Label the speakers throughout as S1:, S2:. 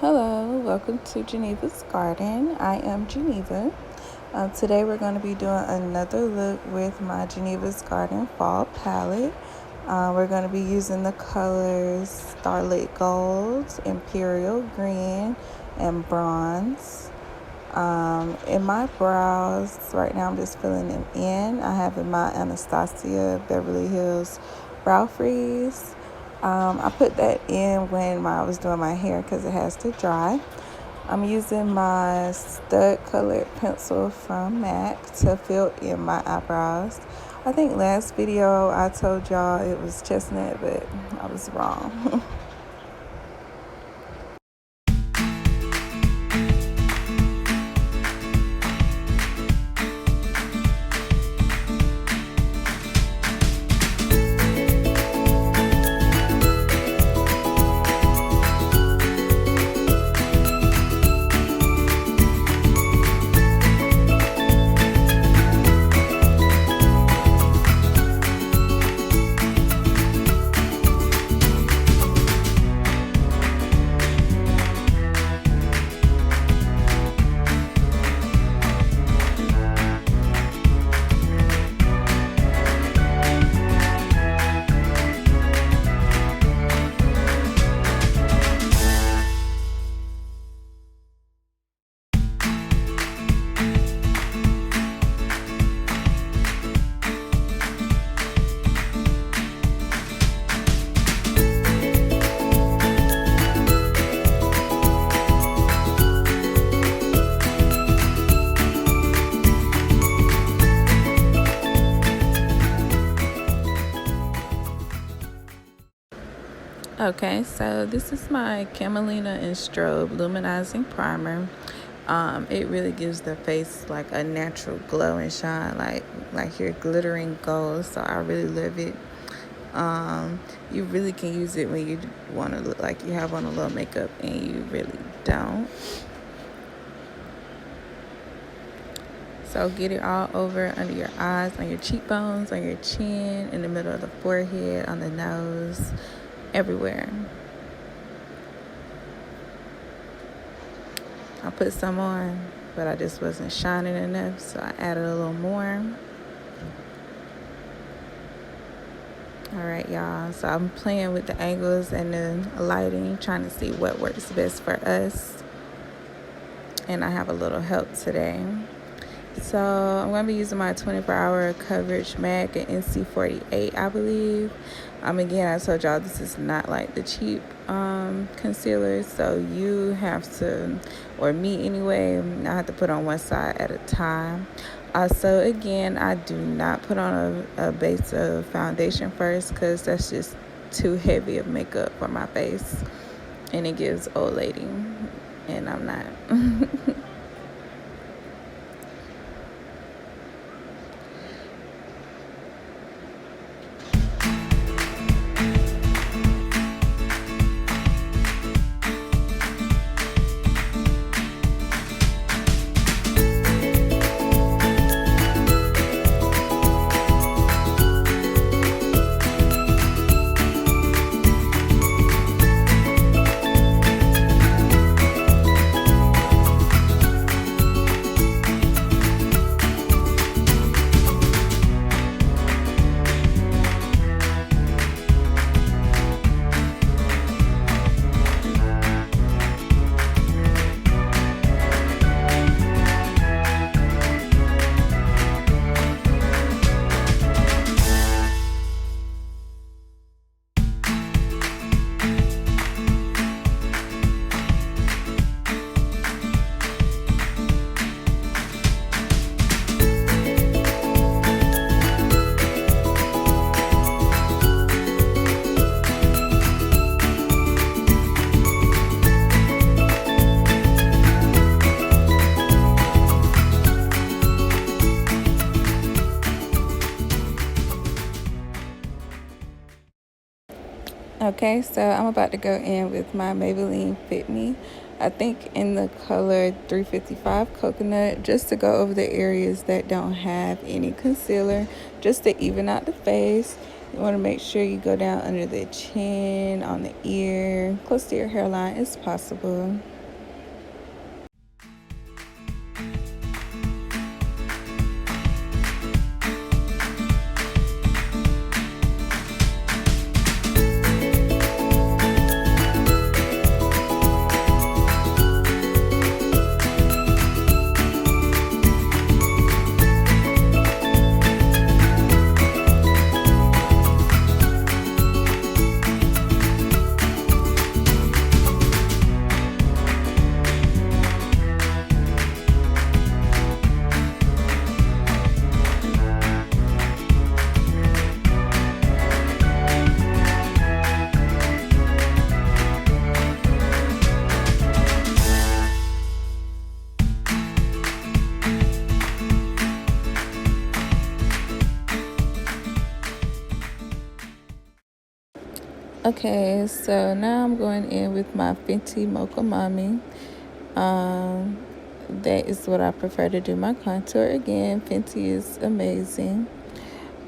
S1: Hello, welcome to Geneva's Garden. I am Geneva. Today we're going to be doing another look with my Geneva's Garden Fall palette. We're going to be using the colors Starlit Gold, Imperial Green, and Bronze. In my brows, right now I'm just filling them in. I have in my Anastasia Beverly Hills Brow Freeze. I put that in when I was doing my hair because it has to dry. I'm using my stud colored pencil from MAC to fill in my eyebrows. I think last video I told y'all it was chestnut, but I was wrong. Okay, so this is my Camelina and Strobe Luminizing Primer. It really gives the face like a natural glow and shine, like you're glittering gold. So I really love it. You really can use it when you want to look like you have on a little makeup and you really don't. So get it all over under your eyes, on your cheekbones, on your chin, in the middle of the forehead, on the nose, everywhere. I put some on, but I just wasn't shining enough, so I added a little more. All right, y'all, so I'm playing with the angles and the lighting, trying to see what works best for us. And I have a little help today. So I'm going to be using my 24-hour coverage MAC and NC48, I believe. Again, I told y'all this is not like the cheap concealer, so you have to, or me anyway, I have to put on one side at a time. Also, again, I do not put on a base of foundation first because that's just too heavy of makeup for my face, and it gives old lady, and I'm not. Okay, so I'm about to go in with my Maybelline Fit Me. I think in the color 355 Coconut, just to go over the areas that don't have any concealer, just to even out the face. You want to make sure you go down under the chin, on the ear, close to your hairline as possible. Okay, so now I'm going in with my Fenty Mocha Mommy. That is what I prefer to do my contour. Again, Fenty is amazing.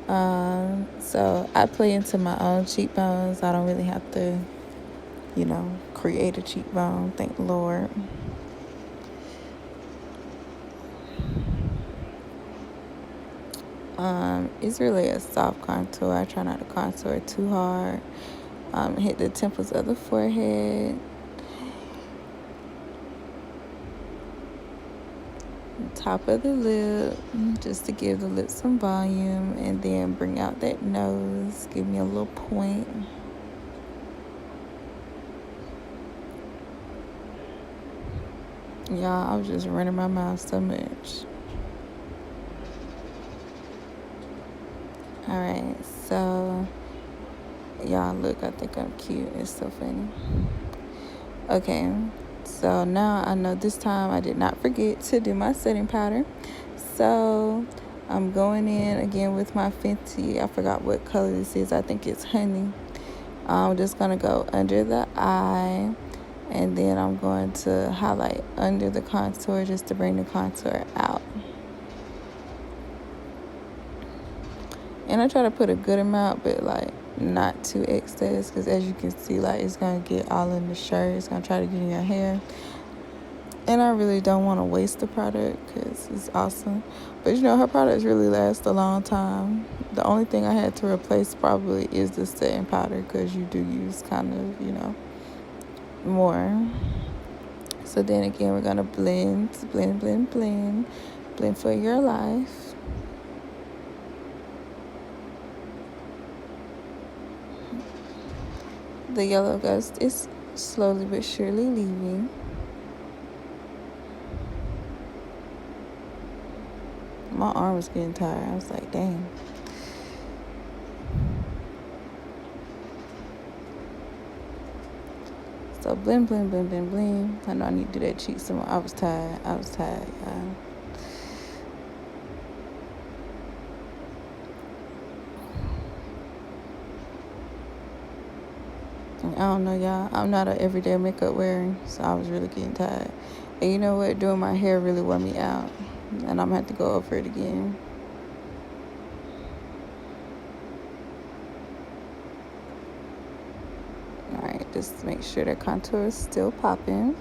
S1: So I play into my own cheekbones. I don't really have to, create a cheekbone, thank the Lord. It's really a soft contour. I try not to contour too hard. Hit the temples of the forehead, top of the lip, just to give the lips some volume, and then bring out that nose, give me a little point. Y'all, I was just running my mouth so much. Alright, so y'all look, I think I'm cute. It's so funny. Okay, so now I know this time I did not forget to do my setting powder. So I'm going in again with my Fenty. I forgot what color this is. I think it's honey. I'm just going to go under the eye, and then I'm going to highlight under the contour just to bring the contour out. And I try to put a good amount, but not too excess, because as you can see, it's going to get all in the shirt. It's going to try to get in your hair. And I really don't want to waste the product because it's awesome. But her products really last a long time. The only thing I had to replace probably is the setting powder, because you do use kind of, more. So then again, we're going to blend for your life. The yellow ghost is slowly but surely leaving. My arm was getting tired. I was like, dang. So blend. I know I need to do that cheek some more. I was tired, y'all. I don't know, y'all. I'm not an everyday makeup wearer, so I was really getting tired. And you know what? Doing my hair really wore me out. And I'm going to have to go over it again. Alright, just make sure the contour is still popping.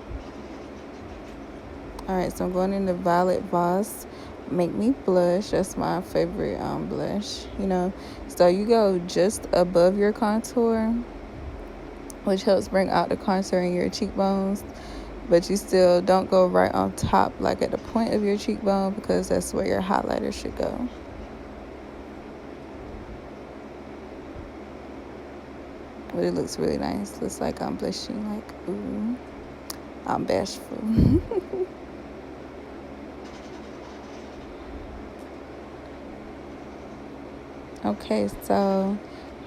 S1: Alright, so I'm going in the Violet Voss Make Me Blush. That's my favorite blush, So you go just above your contour, which helps bring out the contour in your cheekbones. But you still don't go right on top, at the point of your cheekbone, because that's where your highlighter should go. But it looks really nice. Looks like I'm blushing, ooh, I'm bashful. Okay, so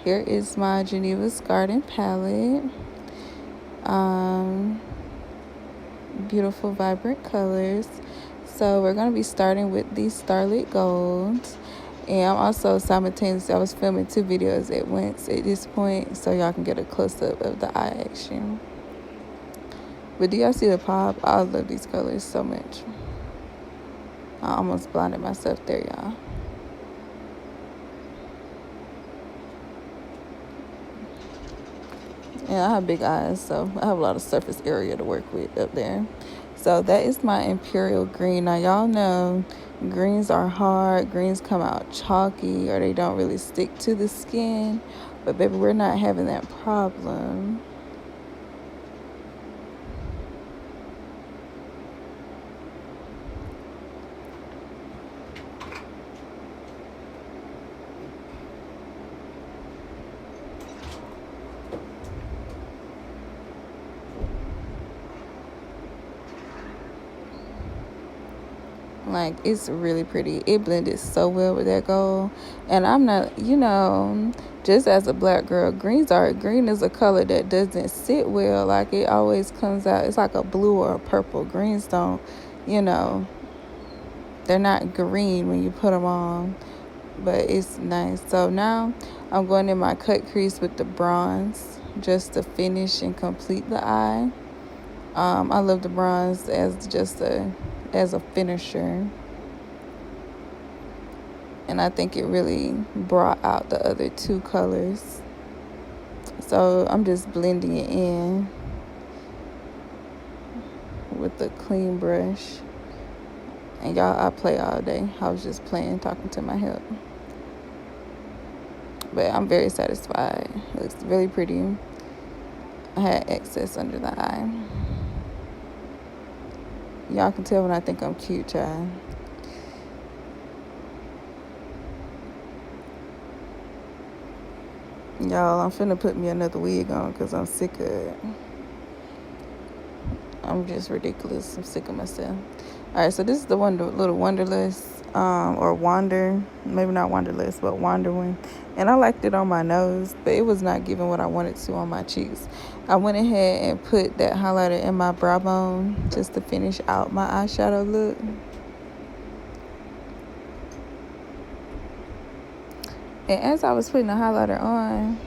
S1: here is my Geneva's Garden palette. Beautiful, vibrant colors. So we're going to be starting with the Starlit Gold. And I'm also simultaneously, I was filming 2 videos at once at this point, so y'all can get a close-up of the eye action. But do y'all see the pop? I love these colors so much. I almost blinded myself there, y'all. Yeah, I have big eyes, so I have a lot of surface area to work with up there. So that is my Imperial Green. Now, y'all know greens are hard. Greens come out chalky, or they don't really stick to the skin. But, baby, we're not having that problem. It's really pretty. It blended so well with that gold. And I'm not, just as a black girl, green is a color that doesn't sit well. It always comes out, it's like a blue or a purple. Greens don't, they're not green when you put them on. But it's nice. So now I'm going in my cut crease with the bronze. just to finish and complete the eye. I love the bronze as just as a finisher, and I think it really brought out the other two colors. So I'm just blending it in with the clean brush. And y'all, I play all day. I was just playing, talking to my help. But I'm very satisfied. It looks really pretty. I had excess under the eye. Y'all can tell when I think I'm cute, child. Y'all, I'm finna put me another wig on because I'm sick of it. I'm just ridiculous. I'm sick of myself. Alright, so this is the little Wanderlust, or Wander. Maybe not Wanderlust, but Wander one. And I liked it on my nose, but it was not giving what I wanted to on my cheeks. I went ahead and put that highlighter in my brow bone just to finish out my eyeshadow look. And as I was putting the highlighter on,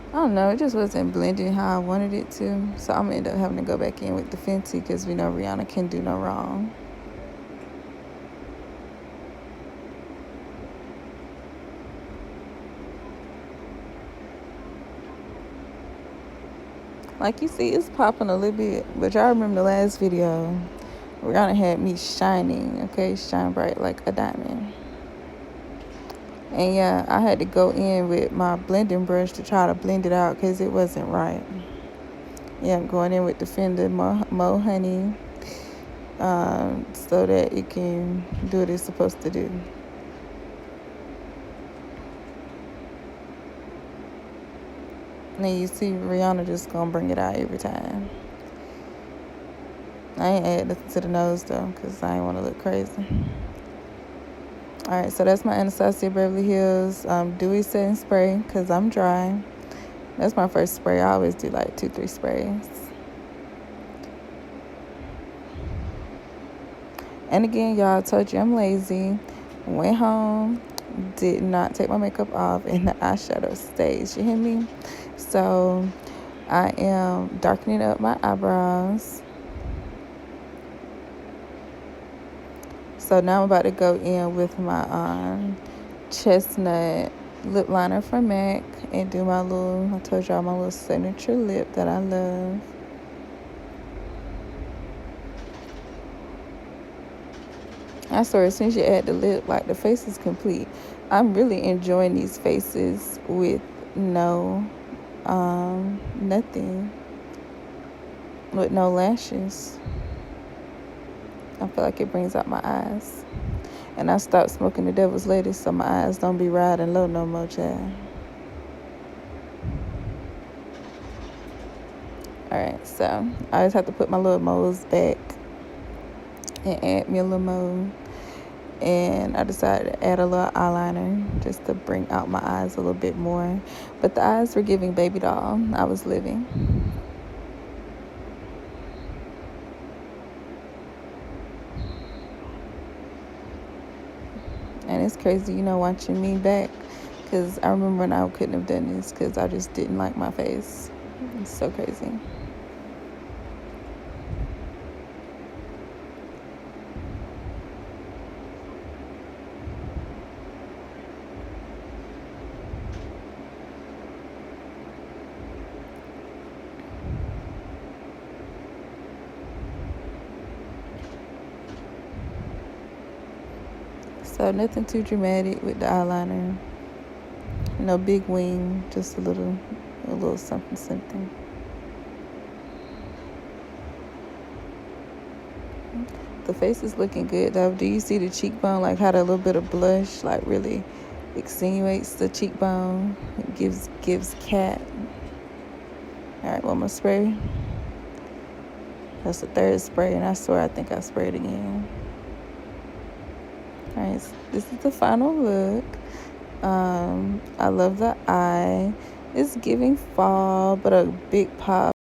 S1: I don't know, it just wasn't blending how I wanted it to. So I'm going to end up having to go back in with the Fenty because we know Rihanna can do no wrong. Like you see, it's popping a little bit. But y'all remember the last video, Rihanna had me shining, okay? Shine bright like a diamond. And yeah, I had to go in with my blending brush to try to blend it out because it wasn't right. Yeah, I'm going in with the Fender Mo Honey so that it can do what it's supposed to do. And then you see Rihanna just gonna bring it out every time. I ain't add nothing to the nose though because I ain't want to look crazy. Alright, so that's my Anastasia Beverly Hills Dewy Setting Spray because I'm dry. That's my first spray. I always do like 2-3 sprays. And again, y'all, I told you I'm lazy. Went home, did not take my makeup off, and the eyeshadow stays. You hear me? So I am darkening up my eyebrows. So now I'm about to go in with my chestnut lip liner from MAC and do my little, I told y'all, my little signature lip that I love. I swear, as soon as you add the lip, like, the face is complete. I'm really enjoying these faces with no, nothing, with no lashes. I feel like it brings out my eyes. And I stopped smoking the devil's lettuce so my eyes don't be riding low no more, child. Alright, so I just have to put my little moles back and add me a little mole. And I decided to add a little eyeliner just to bring out my eyes a little bit more. But the eyes were giving baby doll. I was living. And it's crazy, watching me back. Because I remember when I couldn't have done this because I just didn't like my face. It's so crazy. So nothing too dramatic with the eyeliner. No big wing, just a little something. The face is looking good though. Do you see the cheekbone? Like how that little bit of blush like really extenuates the cheekbone. It gives cat. Alright, one more spray. That's the third spray, and I swear I think I sprayed again. Alright, so this is the final look. I love the eye. It's giving fall, but a big pop